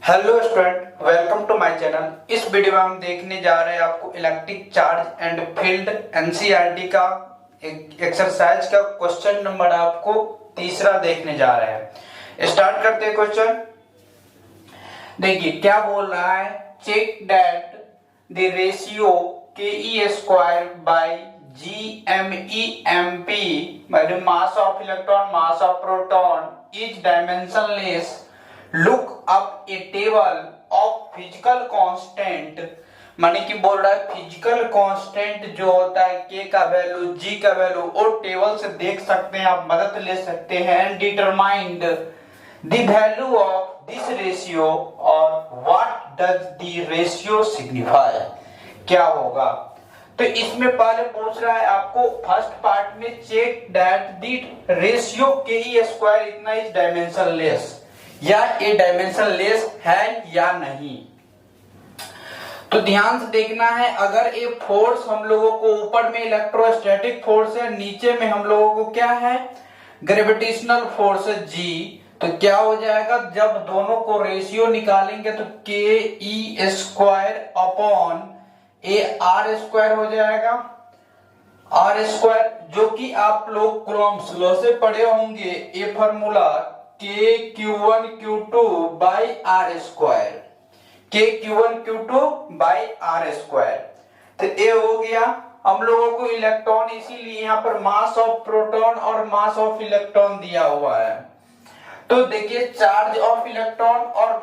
Hello student, welcome to my channel. इस video में हम देखने जा रहे हैं आपको electric charge and field NCERT का एक्सरसाइज का क्वेश्चन नंबर आपको तीसरा देखने जा रहे हैं। स्टार्ट करते हैं क्वेश्चन। देखिए क्या बोल रहा है, चेक दैट द रेशियो के E square by GME/MP by the mass of electron, mass of proton is dimensionless. Look up a table of physical constant। माने कि बोल रहा है फिजिकल कांस्टेंट जो होता है के का वैल्यू, जी का वैल्यू और टेबल से देख सकते हैं, आप मदद ले सकते हैं। And determined the value of this ratio और what does the ratio signify. क्या होगा तो इसमें पहले पूछ रहा है आपको फर्स्ट पार्ट में चेक दैट द रेशियो के ई स्क्वायर इतना इज डायमेंशनलेस, या ये डायमेंशनलेस है या नहीं। तो ध्यान से देखना है, अगर ये फोर्स हम लोगों को ऊपर में इलेक्ट्रोस्टैटिक फोर्स है, नीचे में हम लोगों को क्या है ग्रेविटेशनल फोर्स है G, तो क्या हो जाएगा जब दोनों को रेशियो निकालेंगे तो K E square upon A R square हो जाएगा। आर स्क्वायर जो कि आप लोग कूलॉम्स लॉ से पढ़े होंगे, ये फार्मूला के Q1 Q2 by are square, के Q1 Q2 by are square. तो ये हो गया हम लोगों को इलेक्ट्रॉन, इसीलिए यहाँ पर मास ऑफ प्रोटॉन और मास ऑफ इलेक्ट्रॉन दिया हुआ है। तो देखिए चार्ज ऑफ इलेक्ट्रॉन और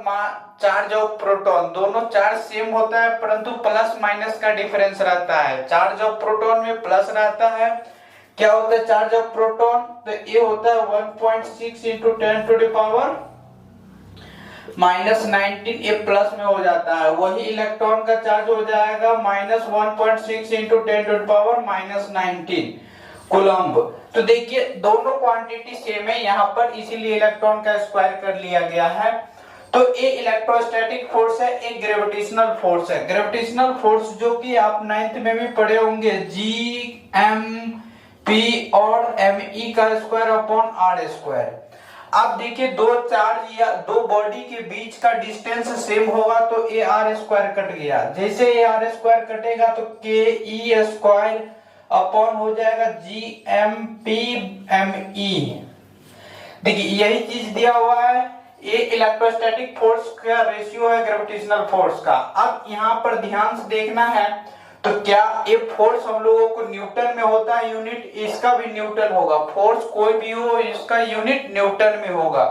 चार्ज ऑफ प्रोटॉन दोनों चार्ज सेम होता है, परंतु प्लस माइनस का डिफरेंस रहता है। चार्ज ऑफ प्रोटॉन में प्लस रहता है। क्या होता है चार्ज ऑफ प्रोटॉन, तो ये होता है 1.6 इंटू 10 टू द पावर -19, ये प्लस में हो जाता है। वही इलेक्ट्रॉन का चार्ज हो जाएगा -1.6 into 10 to the power -19 coulomb. तो देखिए दोनों क्वांटिटी सेम है यहाँ पर, इसीलिए इलेक्ट्रॉन का स्क्वायर कर लिया गया है। तो ये इलेक्ट्रोस्टैटिक फोर्स है, एक ग्रेविटेशनल फोर्स है। ग्रेविटेशनल फोर्स जो कि आप 9th में भी पढ़े होंगे, GMP और ME का स्क्वायर अपॉन आर स्क्वायर। अब देखिए दो चार्ज या दो बॉडी के बीच का डिस्टेंस सेम होगा तो ए आर स्क्वायर कट गया। जैसे ए आर स्क्वायर कटेगा तो के ई स्क्वायर अपॉन हो जाएगा GMP/ME। देखिए यही चीज दिया हुआ है, ये इलेक्ट्रोस्टैटिक फोर्स का रेशियो है ग्रेविटेशनल फोर्स का। अब यहाँ पर ध्यान से देखना है, तो क्या ये फोर्स हम लोगों को न्यूटन में होता है यूनिट, इसका भी न्यूटन होगा। फोर्स कोई भी हो इसका यूनिट न्यूटन में होगा।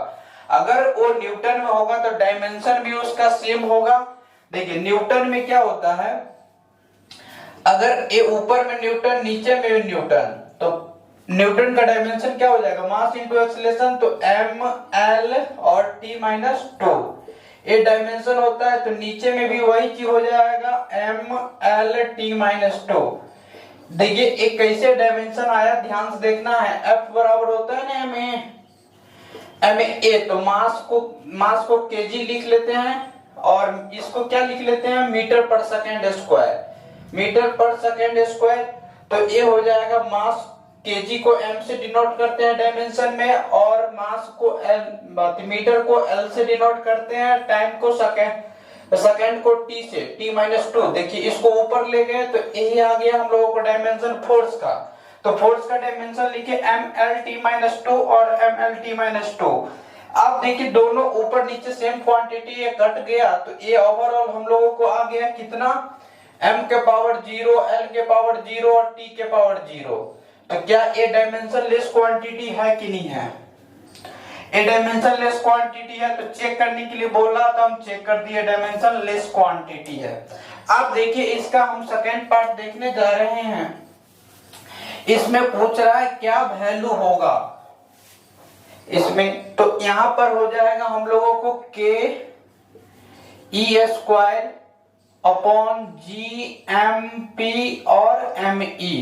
अगर वो न्यूटन में होगा तो डायमेंशन भी उसका सेम होगा। देखिए न्यूटन में क्या होता है, अगर ये ऊपर में न्यूटन नीचे में भी न्यूटन, तो न्यूटन का डायमेंशन क्या हो जाएगा मास इंटू एक्सीलरेशन, तो ml और t-2 ये डायमेंशन होता है। तो नीचे में भी वही चीज हो जाएगा ml/t-2। देखिए एक कैसे डायमेंशन आया, ध्यान से देखना है। F बराबर होता है ना ma, तो मास को केजी लिख लेते हैं और इसको क्या लिख लेते हैं मीटर पर सेकेंड स्क्वायर, मीटर पर सेकेंड स्क्वायर। तो ये हो जाएगा मास, केजी को m से डिनोट करते हैं डायमेंशन में, और मास को l, मीटर को l से डिनोट करते हैं, टाइम को सेकेंड को t से, t-2। देखिए इसको ऊपर ले गए तो यही आ गया हम लोगों को डायमेंशन फोर्स का। तो फोर्स का डायमेंशन लिखे ml/t-2 और ml/t-2। अब देखिए दोनों ऊपर नीचे सेम क्वांटिटी, ये कट गया तो ये ओवरऑल हम लोगों को आ गया कितना, m के पावर 0, l के पावर 0 और t के पावर 0। तो क्या ये डायमेंशन लेस क्वांटिटी है कि नहीं है, ये डायमेंशन लेस क्वांटिटी है। तो चेक करने के लिए बोला तो हम चेक कर दिए डायमेंशन लेस क्वांटिटी है। अब देखिए इसका हम सेकेंड पार्ट देखने जा रहे हैं। इसमें पूछ रहा है क्या वैल्यू होगा इसमें, तो यहां पर हो जाएगा हम लोगों को के ई स्क्वायर अपॉन GMP और ME।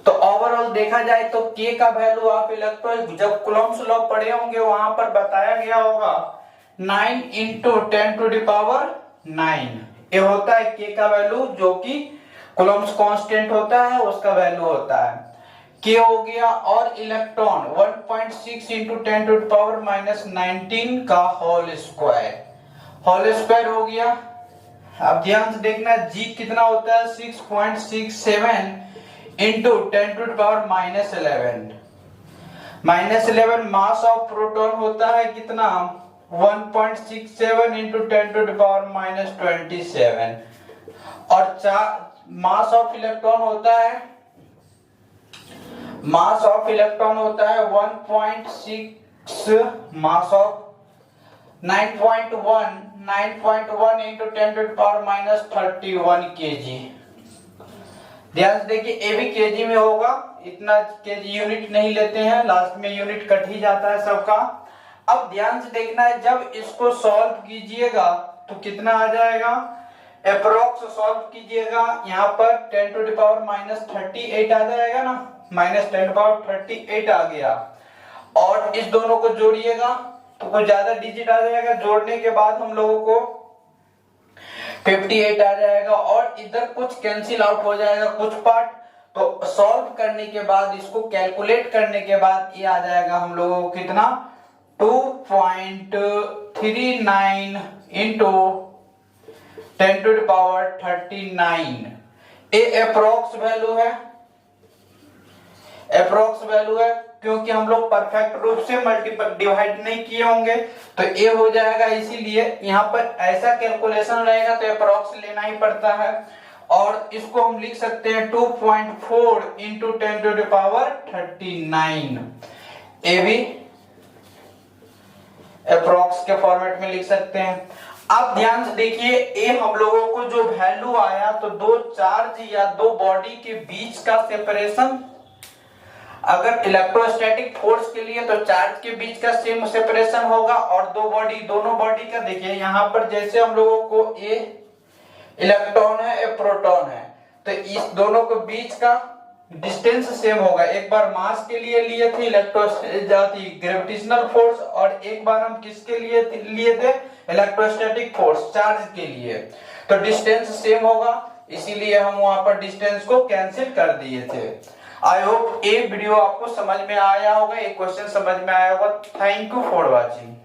तो ओवरऑल देखा जाए तो के का वैल्यू आप इलेक्ट्रॉन जब कूलॉम्स लॉ पढ़े होंगे वहां पर बताया गया होगा 9 इंटू 10 टू द पावर 9 ये होता है के का वैल्यू, जो कि कूलॉम्स कांस्टेंट होता है उसका वैल्यू होता है। के हो गया और electron 1.6 into 10 to the power -19 का होल स्क्वायर होल स्क्वायर हो गया। अब ध्यान से देखना जी कितना होता है 6.67 इंटू 10⁻⁻11। -11 मास ऑफ प्रोटॉन होता है कितना 1.67 इंटू 10⁻27 और मास ऑफ इलेक्ट्रॉन होता है 1.6 मास ऑफ 9.1 इंटू 10⁻31 केजी। ध्यान से देखिए ये भी केजी में होगा, इतना केजी यूनिट नहीं लेते हैं, लास्ट में यूनिट कट ही जाता है सबका। अब ध्यान से देखना है जब इसको सॉल्व कीजिएगा तो कितना आ जाएगा, अप्रोक्स सॉल्व कीजिएगा यहाँ पर 10⁻38 आ जाएगा ना, -10⁻38 आ गया। और इस दोनों को जोड़िएगा तो कुछ ज्यादा डिजिट आ जाएगा, जोड़ने के बाद हम लोगों को 58 आ जाएगा और इधर कुछ कैंसिल आउट हो जाएगा कुछ पार्ट। तो सॉल्व करने के बाद इसको कैलकुलेट करने के बाद ये आ जाएगा हम लोगों को कितना 2.39 इंटू 10⁻39। ये अप्रोक्स वैल्यू है क्योंकि हम लोग परफेक्ट रूप से मल्टीपल डिवाइड नहीं किए होंगे तो ये हो जाएगा, इसीलिए यहाँ पर ऐसा कैलकुलेशन रहेगा तो अप्रोक्स लेना ही पड़ता है। और इसको हम लिख सकते हैं 2.4 इंटू 10⁻39। ये भी अप्रोक्स के फॉर्मेट में लिख सकते हैं। अब ध्यान से देखिए ये हम लोगों को जो वैल्यू आया तो दो चार्ज या दो बॉडी के बीच का सेपरेशन, अगर इलेक्ट्रोस्टैटिक फोर्स के लिए तो चार्ज के बीच का सेम सेपरेशन होगा और दोनों बॉडी का देखिए यहाँ पर जैसे हम लोगों को ए इलेक्ट्रॉन है ए प्रोटॉन है तो इस दोनों के बीच का डिस्टेंस सेम होगा। एक बार मास के लिए लिए थे ग्रेविटेशनल फोर्स और एक बार हम किसके लिए थे इलेक्ट्रोस्टैटिक फोर्स चार्ज के लिए, तो डिस्टेंस सेम होगा इसीलिए हम वहां पर डिस्टेंस को कैंसिल कर दिए थे। आई होप ये वीडियो आपको समझ में आया होगा, एक क्वेश्चन समझ में आया होगा। Thank you for watching.